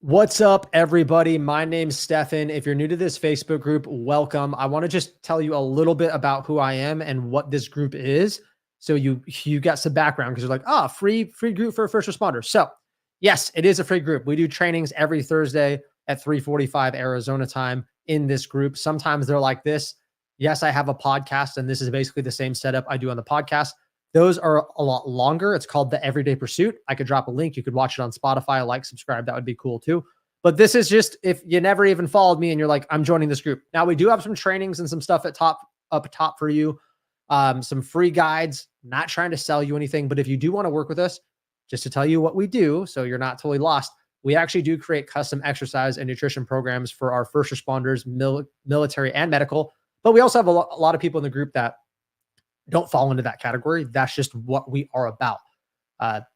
What's up, everybody? My name's Stefan. If you're new to this Facebook group, welcome. I want to just tell you a little bit about who I am and what this group is. So you got some background because you're like, free group for first responders. So yes, it is a free group. We do trainings every Thursday at 3:45 Arizona time in this group. Sometimes they're like this. Yes, I have a podcast, and this is basically the same setup I do on the podcast. Those are a lot longer. It's called The Everyday Pursuit. I could drop a link. You could watch it on Spotify, like, subscribe. That would be cool too. But this is just if you never even followed me and you're like, I'm joining this group. Now we do have some trainings and some stuff up top for you. Some free guides, not trying to sell you anything, but if you do want to work with us, just to tell you what we do, so you're not totally lost, we actually do create custom exercise and nutrition programs for our first responders, military and medical. But we also have a lot of people in the group that don't fall into that category. That's just what we are about.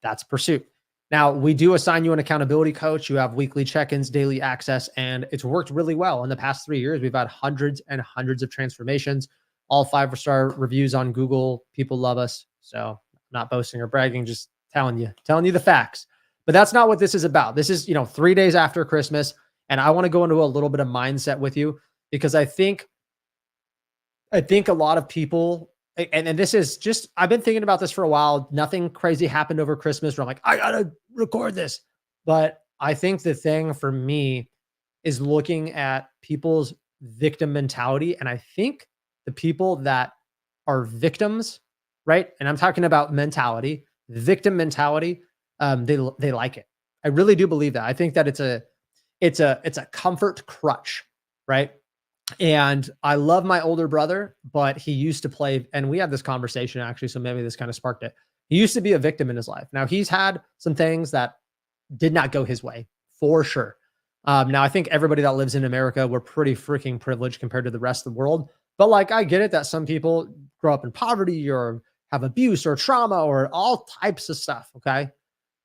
That's Pursuit. Now, we do assign you an accountability coach. You have weekly check-ins, daily access, and it's worked really well. In the past 3 years, we've had hundreds and hundreds of transformations, all 5-star reviews on Google. People love us. So not boasting or bragging, just telling you the facts. But that's not what this is about. This is, 3 days after Christmas. And I want to go into a little bit of mindset with you because I think a lot of people, and this is just, I've been thinking about this for a while. Nothing crazy happened over Christmas where I'm like, I got to record this. But I think the thing for me is looking at people's victim mentality. And I think the people that are victims, right? And I'm talking about mentality, victim mentality. They like it. I really do believe that. I think that it's a comfort crutch, right? And I love my older brother, but he used to play, and we had this conversation actually, so maybe this kind of sparked it. He used to be a victim in his life. Now he's had some things that did not go his way, for sure. Now I think everybody that lives in America, we're pretty freaking privileged compared to the rest of the world. But like, I get it that some people grow up in poverty or have abuse or trauma or all types of stuff. Okay.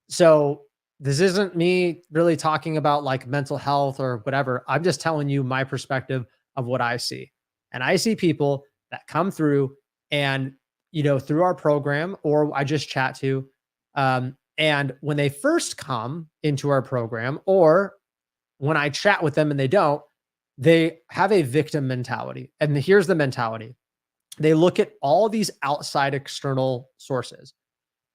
So this isn't me really talking about like mental health or whatever. I'm just telling you my perspective of what I see. And I see people that come through and, through our program, or I just chat to, and when they first come into our program, or when I chat with them and they have a victim mentality. And here's the mentality. They look at all these outside external sources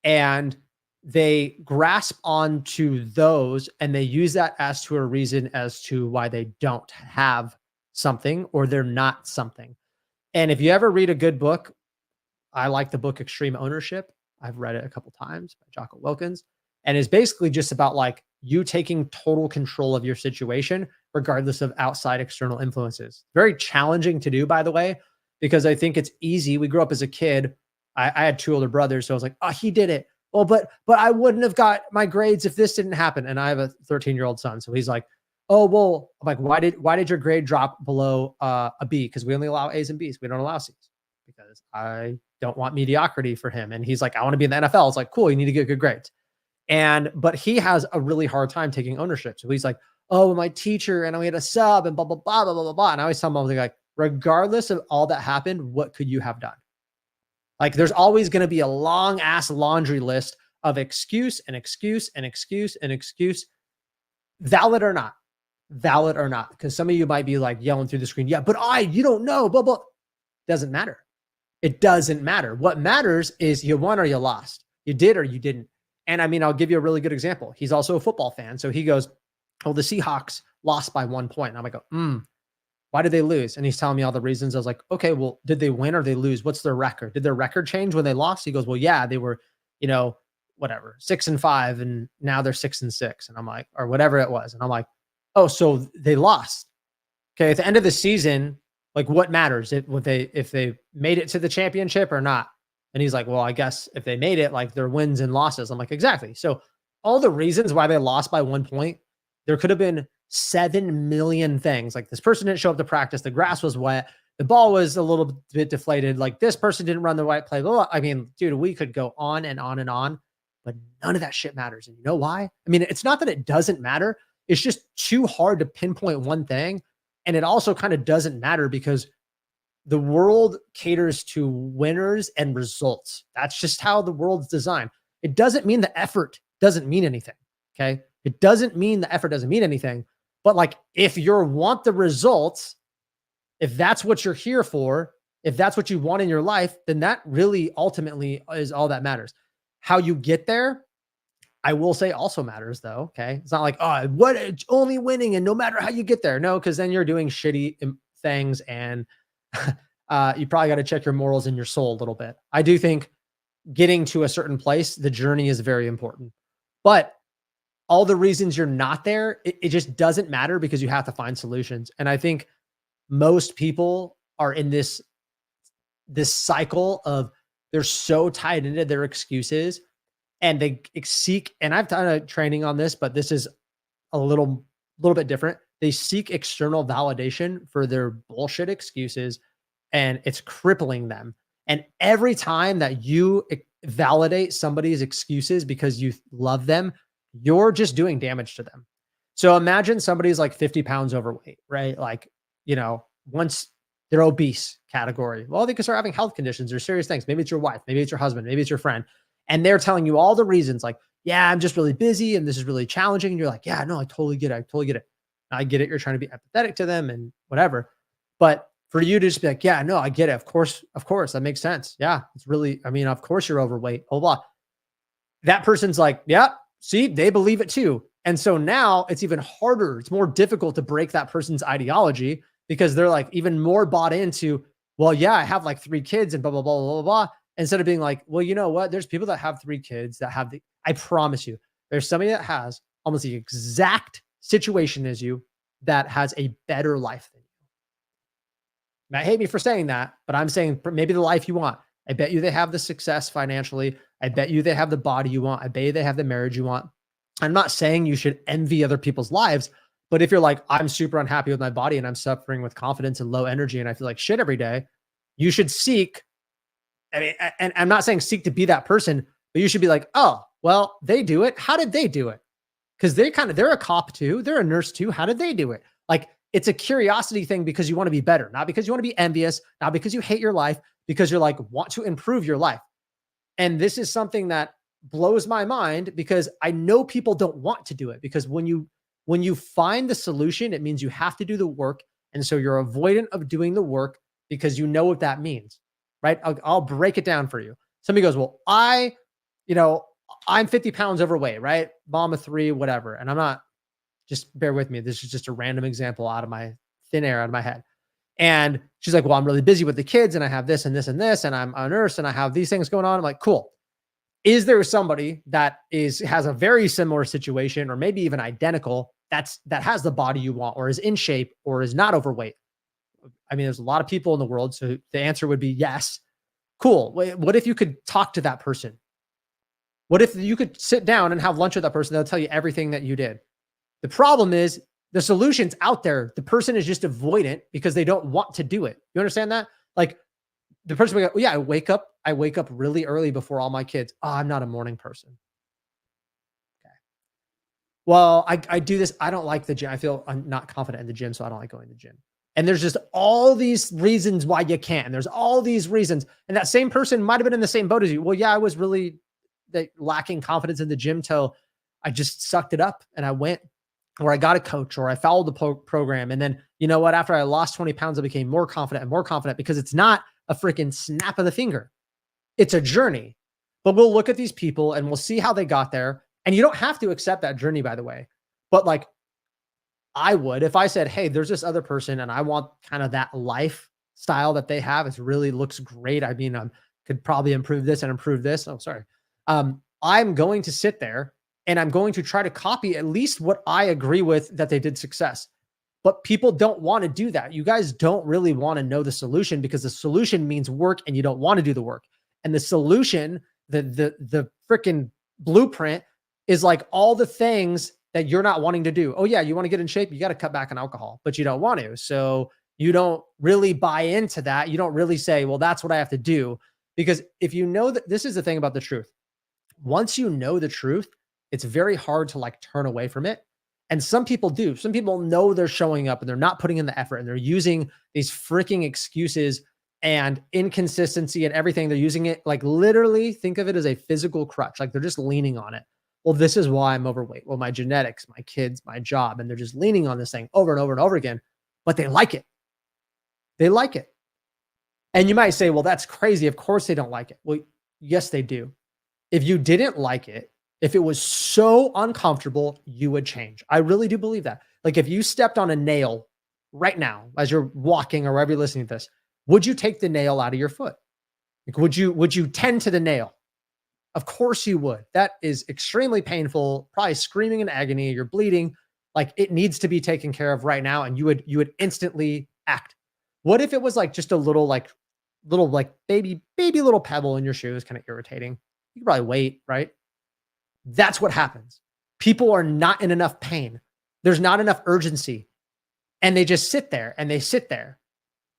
and they grasp onto those and they use that as to a reason as to why they don't have something or they're not something. And if you ever read a good book, I like the book Extreme Ownership. I've read it a couple times by Jocko Wilkins, and it's basically just about like you taking total control of your situation, regardless of outside external influences. Very challenging to do, by the way, because I think it's easy. We grew up as a kid. I had 2 older brothers, so I was like, oh, he did it. Well, but I wouldn't have got my grades if this didn't happen. And I have a 13-year-old son, so he's like, oh, well, I'm like, why did your grade drop below a B? Because we only allow A's and B's. We don't allow C's because I don't want mediocrity for him. And he's like, I want to be in the NFL. It's like, cool, you need to get good grades. But he has a really hard time taking ownership. So he's like, oh, my teacher, and we had a sub and blah, blah, blah, blah, blah, blah. And I always tell him, like, regardless of all that happened, what could you have done? Like, there's always going to be a long ass laundry list of excuse and excuse and excuse and excuse, valid or not. Because some of you might be like yelling through the screen, yeah, but you don't know, blah, blah. Doesn't matter. It doesn't matter. What matters is you won or you lost. You did or you didn't. And I mean, I'll give you a really good example. He's also a football fan. So he goes, oh, the Seahawks lost by 1 point. And I'm like, why did they lose? And he's telling me all the reasons. I was like, okay, well, did they win or they lose? What's their record? Did their record change when they lost? He goes, well, yeah, they were, 6-5, and now they're 6-6. And I'm like, or whatever it was. And I'm like, oh, so they lost. Okay. At the end of the season, like, what matters if they made it to the championship or not? And he's like, well, I guess if they made it, like, their wins and losses. I'm like, exactly. So all the reasons why they lost by 1 point, there could have been 7 million things. Like, this person didn't show up to practice. The grass was wet. The ball was a little bit deflated. Like, this person didn't run the right play. I mean, dude, we could go on and on and on, but none of that shit matters. And you know why? I mean, it's not that it doesn't matter. It's just too hard to pinpoint one thing. And it also kind of doesn't matter because the world caters to winners and results. That's just how the world's designed. It doesn't mean the effort doesn't mean anything. Okay. It doesn't mean the effort doesn't mean anything. But like, if you want the results, if that's what you're here for, if that's what you want in your life, then that really ultimately is all that matters. How you get there, I will say also matters though. Okay. It's not like, oh, what it's only winning and no matter how you get there. No, because then you're doing shitty things and you probably got to check your morals and your soul a little bit. I do think getting to a certain place, the journey is very important. But all the reasons you're not there, it just doesn't matter because you have to find solutions. And I think most people are in this cycle of they're so tied into their excuses and they seek, and I've done a training on this, but this is a little bit different. They seek external validation for their bullshit excuses and it's crippling them. And every time that you validate somebody's excuses because you love them, you're just doing damage to them. So imagine somebody's like 50 pounds overweight, right? Like, once they're obese category, well, they could start having health conditions or serious things. Maybe it's your wife, maybe it's your husband, maybe it's your friend. And they're telling you all the reasons like, yeah, I'm just really busy and this is really challenging. And you're like, yeah, no, I totally get it. I totally get it. I get it. You're trying to be empathetic to them and whatever. But for you to just be like, yeah, no, I get it. Of course, that makes sense. Yeah, it's really, of course you're overweight, blah, blah. That person's like, yeah, see, they believe it too. And so now it's even harder. It's more difficult to break that person's ideology because they're like even more bought into, well, yeah, I have like 3 kids and blah, blah, blah, blah, blah. Instead of being like, well, you know what? There's people that have 3 kids that have I promise you, there's somebody that has almost the exact situation as you that has a better life than you. You might hate me for saying that, but I'm saying maybe the life you want. I bet you they have the success financially. I bet you they have the body you want. I bet you they have the marriage you want. I'm not saying you should envy other people's lives, but if you're like, I'm super unhappy with my body and I'm suffering with confidence and low energy and I feel like shit every day, you should seek. And I'm not saying seek to be that person, but you should be like, oh, well, they do it. How did they do it? Because they're a cop too. They're a nurse too. How did they do it? Like, it's a curiosity thing because you want to be better, not because you want to be envious, not because you hate your life, because you're like, want to improve your life. And this is something that blows my mind because I know people don't want to do it because when you find the solution, it means you have to do the work. And so you're avoidant of doing the work because you know what that means, right? I'll break it down for you. Somebody goes, well, I'm 50 pounds overweight, right? Mom of 3, whatever. And I'm not, just bear with me. This is just a random example out of my thin air, out of my head. And she's like, well, I'm really busy with the kids and I have this and this and this, and I'm a nurse and I have these things going on. I'm like, cool. Is there somebody that has a very similar situation or maybe even identical that has the body you want or is in shape or is not overweight? There's a lot of people in the world. So the answer would be yes. Cool. What if you could talk to that person? What if you could sit down and have lunch with that person? They'll tell you everything that you did. The problem is the solution's out there. The person is just avoidant because they don't want to do it. You understand that? Like the person will go, yeah, I wake up really early before all my kids. Oh, I'm not a morning person. Okay. Well, I do this. I don't like the gym. I feel I'm not confident in the gym, so I don't like going to the gym. And there's just all these reasons why you can't. And there's all these reasons. And that same person might have been in the same boat as you. Well, yeah, I was really lacking confidence in the gym till I just sucked it up and I went, or I got a coach, or I followed the program. And then, you know what? After I lost 20 pounds, I became more confident and more confident because it's not a freaking snap of the finger. It's a journey. But we'll look at these people and we'll see how they got there. And you don't have to accept that journey, by the way. But like I would, if I said, hey, there's this other person and I want kind of that lifestyle that they have. It really looks great. Could probably improve this and improve this. Oh, sorry. I'm going to sit there and I'm going to try to copy at least what I agree with that they did success. But people don't want to do that. You guys don't really want to know the solution because the solution means work and you don't want to do the work. And the solution, the freaking blueprint is like all the things that you're not wanting to do. Oh yeah, you want to get in shape? You got to cut back on alcohol, but you don't want to. So you don't really buy into that. You don't really say, well, that's what I have to do. Because if you know that, this is the thing about the truth. Once you know the truth, it's very hard to like turn away from it. And some people do. Some people know they're showing up and they're not putting in the effort and they're using these freaking excuses and inconsistency and everything. They're using it like literally think of it as a physical crutch. Like they're just leaning on it. well, this is why I'm overweight. Well, my genetics, my kids, my job, and they're just leaning on this thing over and over and over again, but they like it. They like it. And you might say, well, that's crazy. Of course they don't like it. Well, yes, they do. If you didn't like it, if it was so uncomfortable, you would change. I really do believe that. Like if you stepped on a nail right now as you're walking or wherever you're listening to this, would you take the nail out of your foot? Like, would you tend to the nail? Of course you would. That is extremely painful, probably screaming in agony, you're bleeding. Like it needs to be taken care of right now. And you would instantly act. What if it was like just a little like baby little pebble in your shoe is kind of irritating? You could probably wait, right? That's what happens. People are not in enough pain. There's not enough urgency. And they just sit there and they sit there.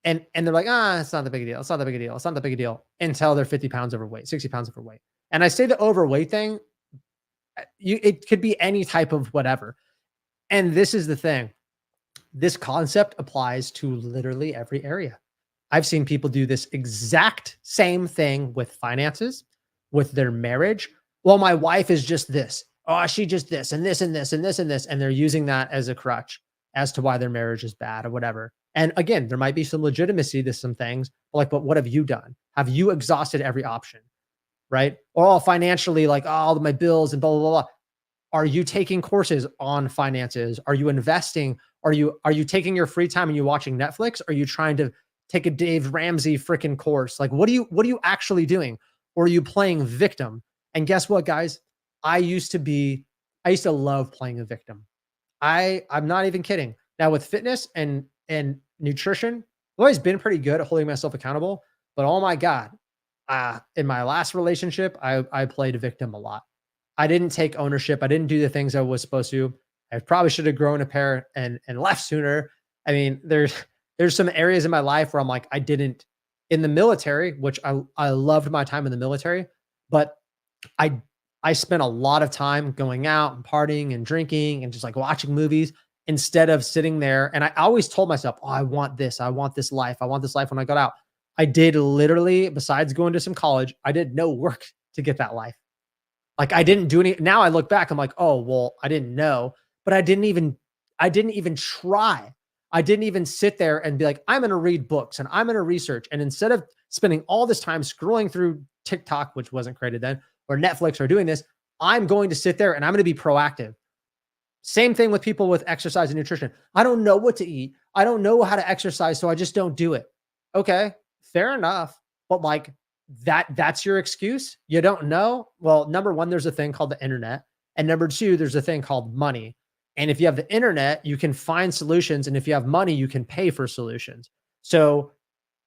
And they're like, it's not the big deal. It's not the big deal. It's not the big deal until they're 50 pounds overweight, 60 pounds overweight. And I say the overweight thing, it could be any type of whatever. And this is the thing. This concept applies to literally every area. I've seen people do this exact same thing with finances, with their marriage. Well, my wife is just this. Oh, she just this and this and this and this and this. And they're using that as a crutch as to why their marriage is bad or whatever. And again, there might be some legitimacy to some things, but what have you done? Have you exhausted every option? Right? Or financially, like, all my bills and blah, blah, blah, blah. Are you taking courses on finances? Are you investing? Are you taking your free time and you watching Netflix? Are you trying to take a Dave Ramsey freaking course? Like, what are you actually doing? Or are you playing victim? And guess what, guys? I used to love playing a victim. I'm not even kidding. Now with fitness and nutrition, I've always been pretty good at holding myself accountable, but oh my God, in my last relationship, I played a victim a lot. I didn't take ownership. I didn't do the things I was supposed to. I probably should have grown a pair and left sooner. I mean, there's some areas in my life where I'm like, I didn't in the military, which I loved my time in the military, but I spent a lot of time going out and partying and drinking and just like watching movies instead of sitting there. And I always told myself, oh, I want this. I want this life. I want this life when I got out. I did literally, besides going to some college, I did no work to get that life. Like I didn't do any. Now I look back, I'm like, oh, well, I didn't know, but I didn't even try. I didn't even sit there and be like, I'm going to read books and I'm going to research. And instead of spending all this time scrolling through TikTok, which wasn't created then, or Netflix or doing this, I'm going to sit there and I'm going to be proactive. Same thing with people with exercise and nutrition. I don't know what to eat. I don't know how to exercise, so I just don't do it. Okay, fair enough. But like that's your excuse? You don't know? Well, number one, there's a thing called the internet. And number two, there's a thing called money. And if you have the internet, you can find solutions. And if you have money, you can pay for solutions. So,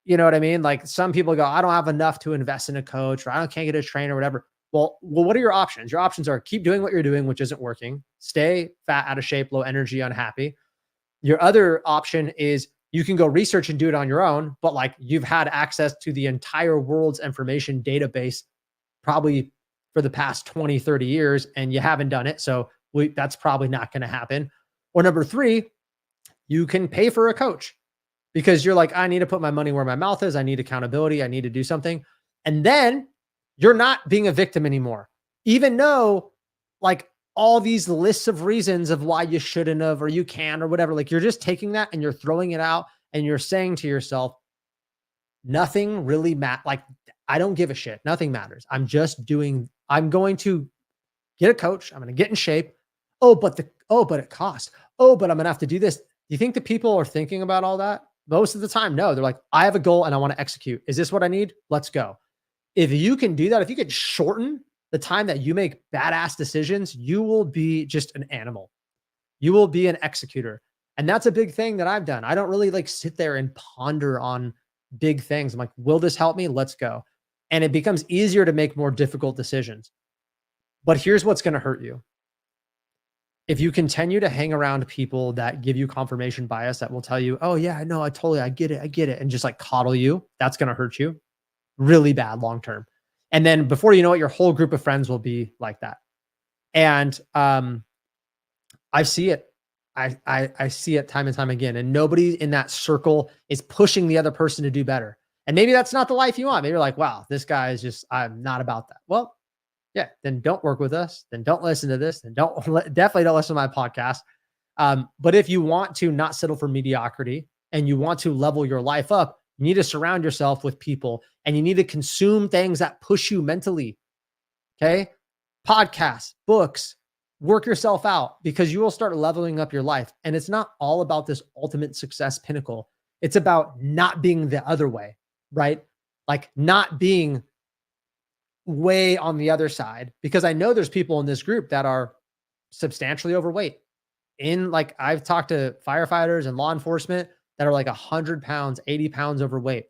you know what I mean? Like some people go, I don't have enough to invest in a coach, or I can't get a trainer or whatever. Well, what are your options? Your options are keep doing what you're doing, which isn't working. Stay fat, out of shape, low energy, unhappy. Your other option is you can go research and do it on your own, but like you've had access to the entire world's information database probably for the past 20, 30 years, and you haven't done it. So that's probably not going to happen. Or number three, you can pay for a coach because you're like, I need to put my money where my mouth is. I need accountability. I need to do something. And then you're not being a victim anymore, even though like all these lists of reasons of why you shouldn't have, or you can, or whatever. Like you're just taking that and you're throwing it out and you're saying to yourself, nothing really matters. Like, I don't give a shit. Nothing matters. I'm going to get a coach. I'm going to get in shape. But it costs. But I'm going to have to do this. Do you think the people are thinking about all that? Most of the time, no. They're like, I have a goal and I want to execute. Is this what I need? Let's go. If you can do that, if you could shorten the time that you make badass decisions, you will be just an animal. You will be an executor. And that's a big thing that I've done. I don't really like sit there and ponder on big things. I'm like, will this help me? Let's go. And it becomes easier to make more difficult decisions. But here's what's going to hurt you. If you continue to hang around people that give you confirmation bias, that will tell you, oh yeah, no, I get it. And just like coddle you, that's going to hurt you really bad long-term. And then before you know it, your whole group of friends will be like that. And I see it. I see it time and time again. And nobody in that circle is pushing the other person to do better. And maybe that's not the life you want. Maybe you're like, wow, this guy is just, I'm not about that. Well, then don't work with us. Then don't listen to this. Then definitely don't listen to my podcast. But if you want to not settle for mediocrity and you want to level your life up, you need to surround yourself with people and you need to consume things that push you mentally. Okay. Podcasts, books, work yourself out because you will start leveling up your life. And it's not all about this ultimate success pinnacle. It's about not being the other way, right? Like not being way on the other side, because I know there's people in this group that are substantially overweight. Like I've talked to firefighters and law enforcement that are like 100 pounds, 80 pounds overweight,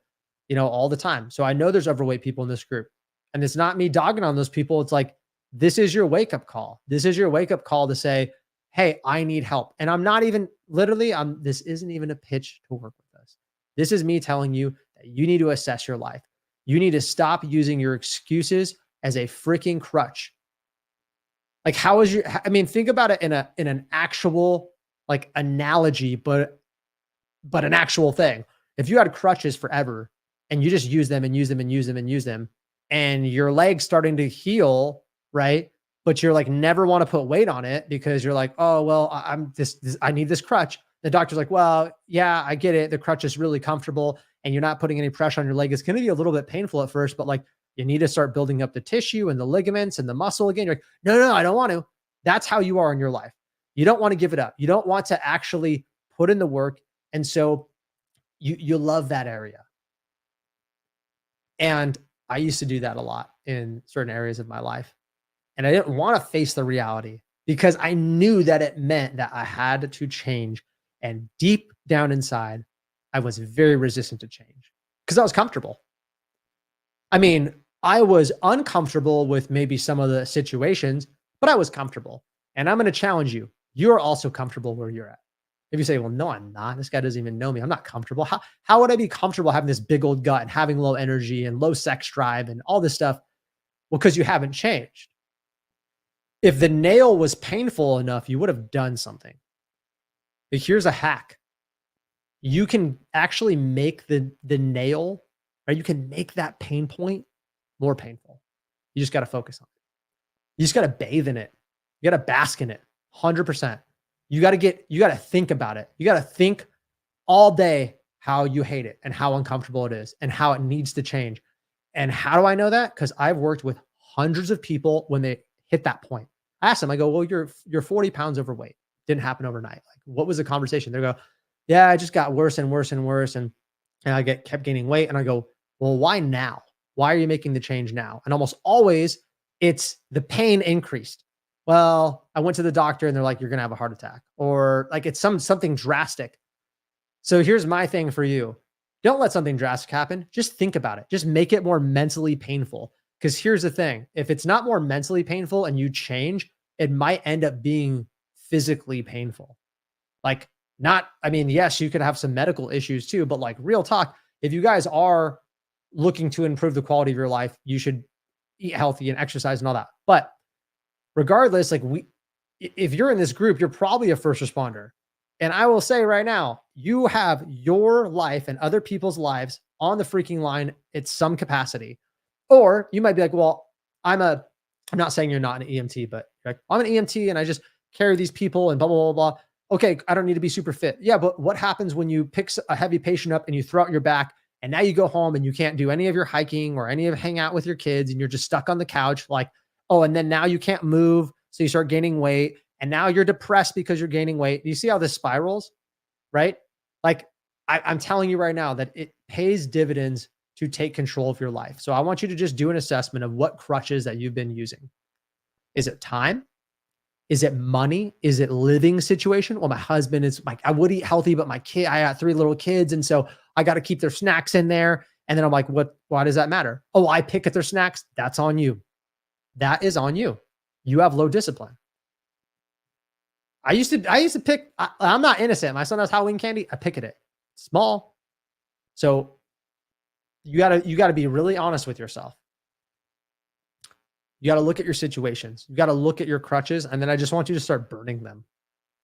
all the time. So I know there's overweight people in this group. And it's not me dogging on those people. It's like, this is your wake up call. This is your wake up call to say, hey, I need help. And I'm not even this isn't even a pitch to work with us. This is me telling you that you need to assess your life. You need to stop using your excuses as a freaking crutch. Like think about it in an actual like analogy, but an actual thing. If you had crutches forever and you just use them and use them and use them and use them, and your leg's starting to heal, right? But you're like, never want to put weight on it because you're like, oh, well, I need this crutch. The doctor's like, well, yeah, I get it. The crutch is really comfortable and you're not putting any pressure on your leg. It's going to be a little bit painful at first, but like you need to start building up the tissue and the ligaments and the muscle again. You're like, no, I don't want to. That's how you are in your life. You don't want to give it up. You don't want to actually put in the work. And so you love that area. And I used to do that a lot in certain areas of my life. And I didn't want to face the reality because I knew that it meant that I had to change. And deep down inside, I was very resistant to change because I was comfortable. I mean, I was uncomfortable with maybe some of the situations, but I was comfortable. And I'm going to challenge you. You're also comfortable where you're at. If you say, well, no, I'm not. This guy doesn't even know me. I'm not comfortable. How would I be comfortable having this big old gut and having low energy and low sex drive and all this stuff? Well, because you haven't changed. If the nail was painful enough, you would have done something. But here's a hack. You can actually make the nail, or you can make that pain point more painful. You just got to focus on it. You just got to bathe in it. You got to bask in it 100%. You got to think about it. You got to think all day how you hate it and how uncomfortable it is and how it needs to change. And how do I know that? Because I've worked with hundreds of people when they hit that point. I asked them, I go, well, you're 40 pounds overweight. Didn't happen overnight. Like, what was the conversation? They go, yeah, I just got worse and worse and worse. And I kept gaining weight. And I go, well, why now? Why are you making the change now? And almost always it's the pain increased. Well, I went to the doctor and they're like, you're going to have a heart attack, or like it's something drastic. So here's my thing for you. Don't let something drastic happen. Just think about it. Just make it more mentally painful. Because here's the thing. If it's not more mentally painful and you change, it might end up being physically painful. Like yes, you could have some medical issues too, but like real talk, if you guys are looking to improve the quality of your life, you should eat healthy and exercise and all that. But regardless, if you're in this group, you're probably a first responder. And I will say right now, you have your life and other people's lives on the freaking line at some capacity. Or you might be like, well, I'm not saying you're not an EMT, but like, I'm an EMT and I just carry these people and blah, blah, blah, blah. Okay, I don't need to be super fit. Yeah, but what happens when you pick a heavy patient up and you throw out your back and now you go home and you can't do any of your hiking or any of hang out with your kids and you're just stuck on the couch like, oh, and then now you can't move. So you start gaining weight and now you're depressed because you're gaining weight. You see how this spirals, right? Like I'm telling you right now that it pays dividends to take control of your life. So I want you to just do an assessment of what crutches that you've been using. Is it time? Is it money? Is it living situation? Well, my husband is like, I would eat healthy, but I got 3 little kids. And so I got to keep their snacks in there. And then I'm like, why does that matter? Oh, I pick at their snacks. That's on you. That is on you. You have low discipline. I used to pick, I'm not innocent. My son has Halloween candy. I pick at it. Small. So you gotta be really honest with yourself. You got to look at your situations. You got to look at your crutches. And then I just want you to start burning them.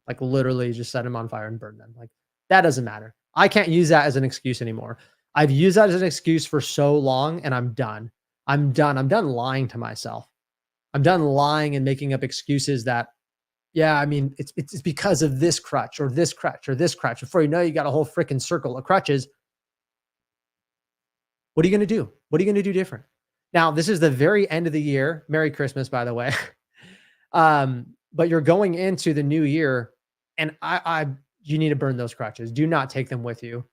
Like literally just set them on fire and burn them. Like that doesn't matter. I can't use that as an excuse anymore. I've used that as an excuse for so long and I'm done. I'm done lying to myself. I'm done lying and making up excuses that, yeah, I mean, it's because of this crutch or this crutch or this crutch. Before you know, you got a whole freaking circle of crutches. What are you going to do? What are you going to do different? Now, this is the very end of the year. Merry Christmas, by the way. But you're going into the new year, and you need to burn those crutches. Do not take them with you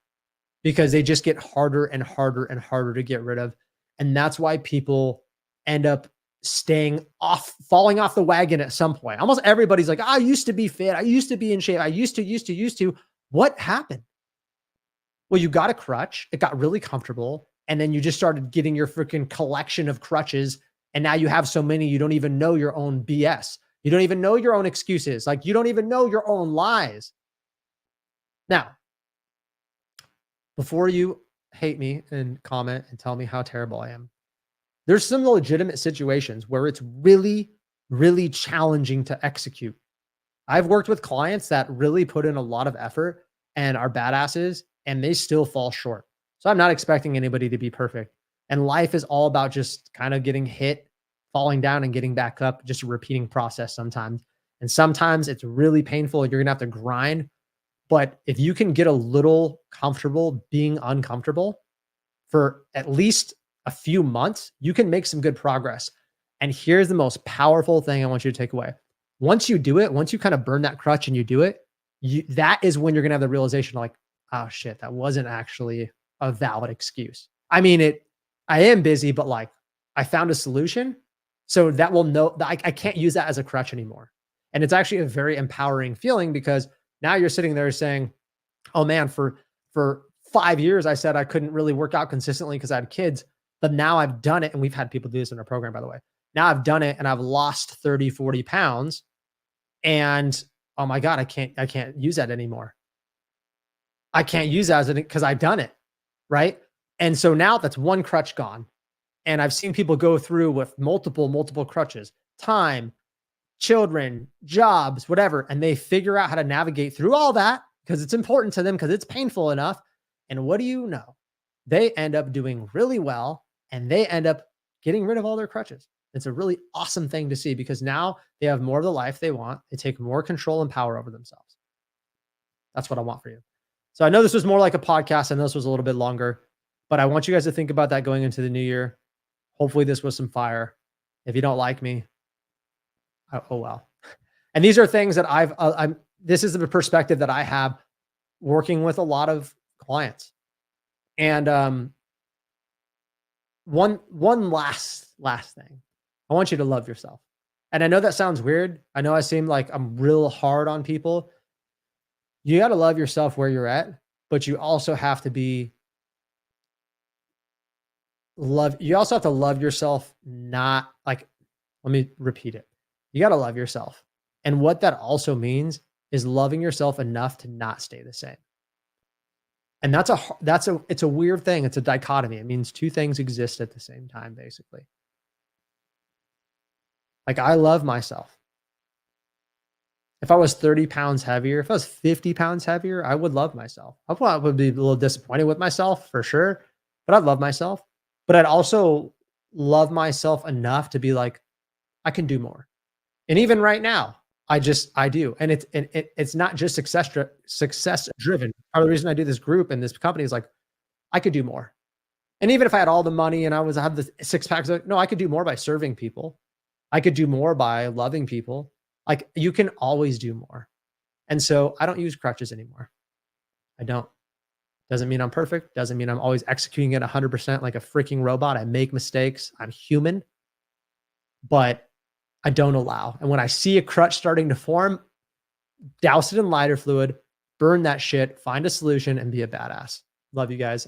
because they just get harder and harder and harder to get rid of. And that's why people end up falling off the wagon at some point. Almost everybody's like, I used to be fit. I used to be in shape. I used to. What happened? Well, you got a crutch. It got really comfortable. And then you just started getting your freaking collection of crutches. And now you have so many, you don't even know your own BS. You don't even know your own excuses. Like, you don't even know your own lies. Now, before you hate me and comment and tell me how terrible I am, there's some legitimate situations where it's really, really challenging to execute. I've worked with clients that really put in a lot of effort and are badasses, and they still fall short. So I'm not expecting anybody to be perfect. And life is all about just kind of getting hit, falling down and getting back up, just a repeating process sometimes. And sometimes it's really painful. You're going to have to grind. But if you can get a little comfortable being uncomfortable for at least a few months, you can make some good progress. And here's the most powerful thing I want you to take away. Once you do it, once you kind of burn that crutch and you do it, that is when you're going to have the realization like, oh shit, that wasn't actually a valid excuse. I mean, I am busy, but like I found a solution. So that will know that I can't use that as a crutch anymore. And it's actually a very empowering feeling because now you're sitting there saying, oh man, for 5 years, I said I couldn't really work out consistently because I had kids, but now I've done it. And we've had people do this in our program, by the way. Now I've done it and I've lost 30, 40 pounds. And oh my God, I can't use that anymore. I can't use that because I've done it. Right. And so now that's one crutch gone. And I've seen people go through with multiple crutches, time, children, jobs, whatever. And they figure out how to navigate through all that because it's important to them because it's painful enough. And what do you know? They end up doing really well and they end up getting rid of all their crutches. It's a really awesome thing to see because now they have more of the life they want. They take more control and power over themselves. That's what I want for you. So I know this was more like a podcast and this was a little bit longer, but I want you guys to think about that going into the new year. Hopefully this was some fire. If you don't like me, oh well. And these are things that this is the perspective that I have working with a lot of clients. And one last thing. I want you to love yourself. And I know that sounds weird. I know I seem like I'm real hard on people. You got to love yourself where you're at, but you also have to you also have to love yourself, not like, let me repeat it. You got to love yourself. And what that also means is loving yourself enough to not stay the same. And it's a weird thing. It's a dichotomy. It means two things exist at the same time, basically. Like, I love myself. If I was 30 pounds heavier, if I was 50 pounds heavier, I would love myself. I would be a little disappointed with myself for sure, but I'd love myself. But I'd also love myself enough to be like, I can do more. And even right now, I do. And it's not just success driven. Part of the reason I do this group and this company is like, I could do more. And even if I had all the money and I have the 6 packs, no, I could do more by serving people. I could do more by loving people. Like, you can always do more. And so I don't use crutches anymore. I don't. Doesn't mean I'm perfect. Doesn't mean I'm always executing it 100% like a freaking robot. I make mistakes. I'm human. But I don't allow. And when I see a crutch starting to form, douse it in lighter fluid, burn that shit, find a solution, and be a badass. Love you guys.